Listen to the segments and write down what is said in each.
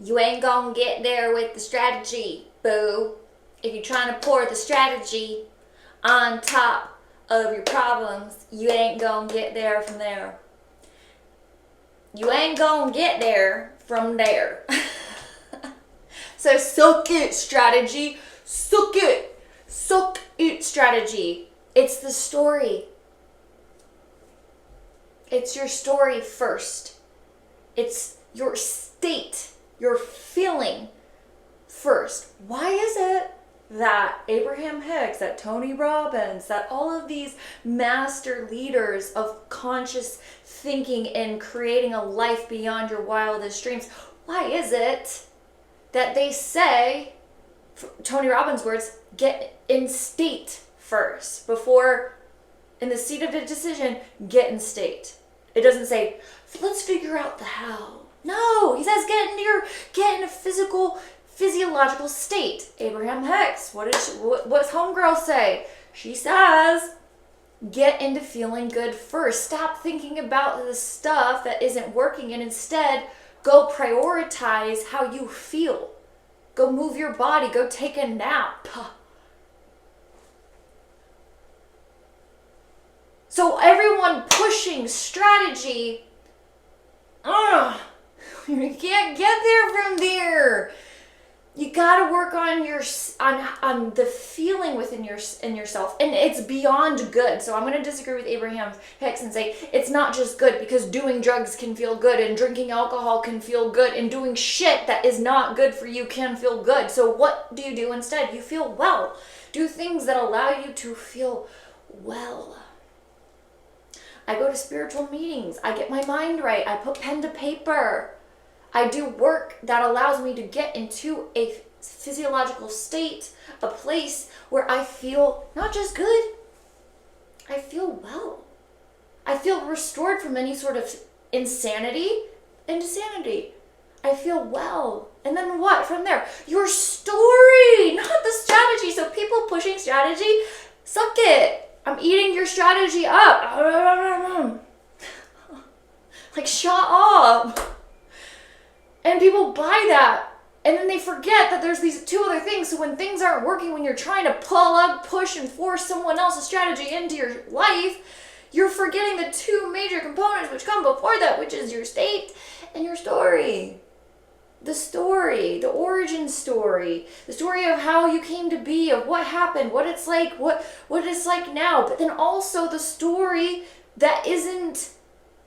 You ain't gonna get there with the strategy, boo. If you're trying to pour the strategy on top of your problems, you ain't gonna get there from there. You ain't gonna get there from there. So suck it, strategy. Suck it. Suck it, strategy. It's the story. It's your story first. It's your state, your feeling first. Why is it that Abraham Hicks, that Tony Robbins, that all of these master leaders of conscious thinking and creating a life beyond your wildest dreams, why is it that they say, Tony Robbins' words, get in state first before, in the seat of the decision, get in state? It doesn't say, let's figure out the how. No, he says get in a physiological state. Abraham Hicks, what's homegirl say? She says, get into feeling good first. Stop thinking about the stuff that isn't working and instead go prioritize how you feel. Go move your body. Go take a nap. So everyone pushing strategy, you can't get there from there. You gotta work on on the feeling within yourself, and it's beyond good. So I'm gonna disagree with Abraham Hicks and say it's not just good, because doing drugs can feel good, and drinking alcohol can feel good, and doing shit that is not good for you can feel good. So what do you do instead? You feel well. Do things that allow you to feel well. I go to spiritual meetings. I get my mind right. I put pen to paper. I do work that allows me to get into a physiological state, a place where I feel not just good, I feel well. I feel restored from any sort of insanity into sanity. I feel well. And then what from there? Your story, not the strategy. So people pushing strategy, suck it. I'm eating your strategy up. Like, shut up. And people buy that. And then they forget that there's these two other things. So when things aren't working, when you're trying to push and force someone else's strategy into your life, you're forgetting the two major components which come before that, which is your state and your story. The story, the origin story, the story of how you came to be, of what happened, what it's like, what it's like now. But then also the story that isn't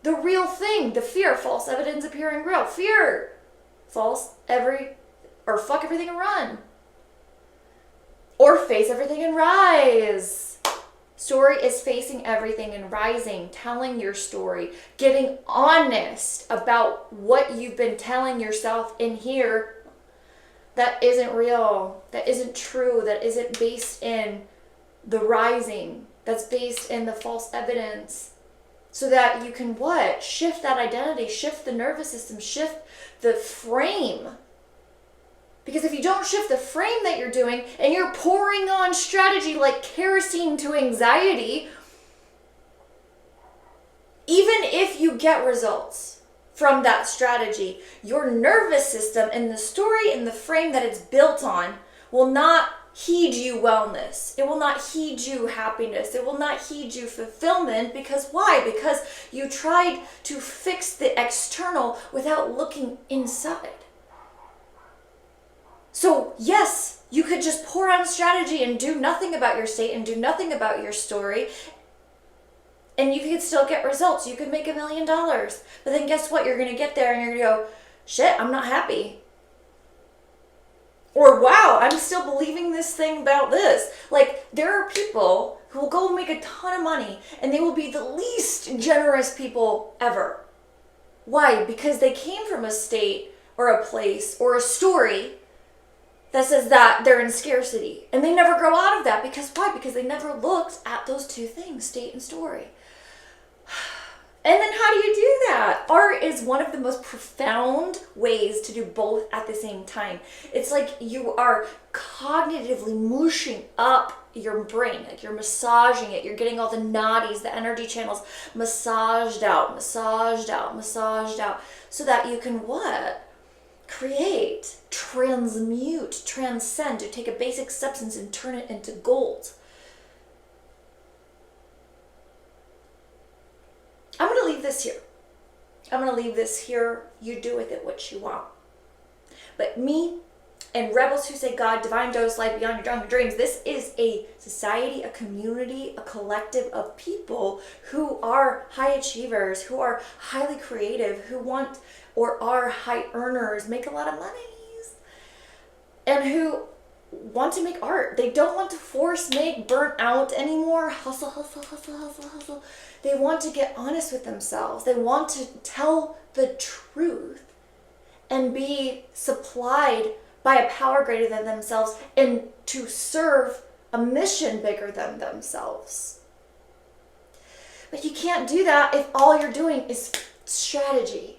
the real thing. The fear, false evidence appearing real. Fear, fuck everything and run. Or face everything and rise. Story is facing everything and rising, telling your story, getting honest about what you've been telling yourself in here that isn't real, that isn't true, that isn't based in the rising, that's based in the false evidence. So that you can what? Shift that identity, shift the nervous system, shift the frame. Because if you don't shift the frame that you're doing and you're pouring on strategy like kerosene to anxiety, even if you get results from that strategy, your nervous system and the story and the frame that it's built on will not heed you wellness. It will not heed you happiness. It will not heed you fulfillment. Because why? Because you tried to fix the external without looking inside. So yes, you could just pour on strategy and do nothing about your state and do nothing about your story, and you could still get results. You could make $1 million. But then guess what? You're going to get there and you're going to go, shit, I'm not happy. Or wow, I'm still believing this thing about this. Like, there are people who will go make a ton of money and they will be the least generous people ever. Why? Because they came from a state or a place or a story that says that they're in scarcity. And they never grow out of that. Because why? Because they never looked at those two things, state and story. And then how do you do that? Art is one of the most profound ways to do both at the same time. It's like you are cognitively mushing up your brain. Like you're massaging it. You're getting all the nadis, the energy channels massaged out. So that you can what? create, transmute, transcend, to take a basic substance and turn it into gold. I'm going to leave this here. I'm going to leave this here. You do with it what you want. But me and Rebels Who Say God, Divine Dose, Life Beyond Your Drunken Dreams, this is a society, a community, a collective of people who are high achievers, who are highly creative, who want or are high earners, make a lot of money, and who want to make art. They don't want to force make, burn out anymore, hustle, hustle, hustle, hustle, hustle. They want to get honest with themselves. They want to tell the truth and be supplied by a power greater than themselves and to serve a mission bigger than themselves. But you can't do that if all you're doing is strategy.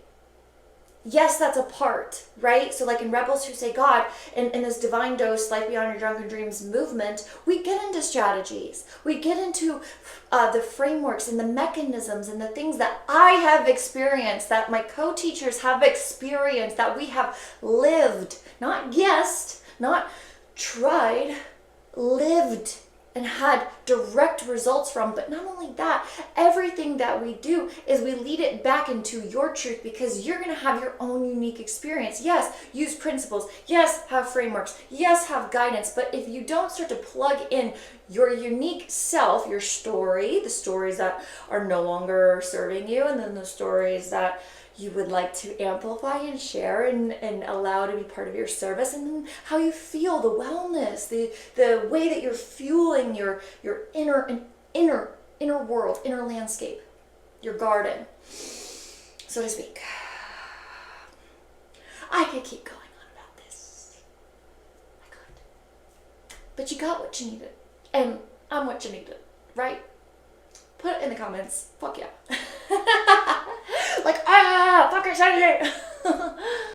Yes, that's a part, right? So like in Rebels Who Say God, in this Divine Dose, Life Beyond Your Drunken Dreams movement, we get into strategies. We get into the frameworks and the mechanisms and the things that I have experienced, that my co-teachers have experienced, that we have lived, not guessed, not tried, lived and had direct results from. But not only that, everything that we do is we lead it back into your truth, because you're going to have your own unique experience. Yes, use principles. Yes, have frameworks. Yes, have guidance. But if you don't start to plug in your unique self, your story, the stories that are no longer serving you, and then the stories that you would like to amplify and share and allow to be part of your service, and then how you feel, the wellness, the way that you're fueling your inner world, inner landscape, your garden, so to speak. I could keep going on about this. I could. But you got what you needed. And I'm what you needed, right? Put it in the comments. Fuck yeah. Like, fucking Saturday.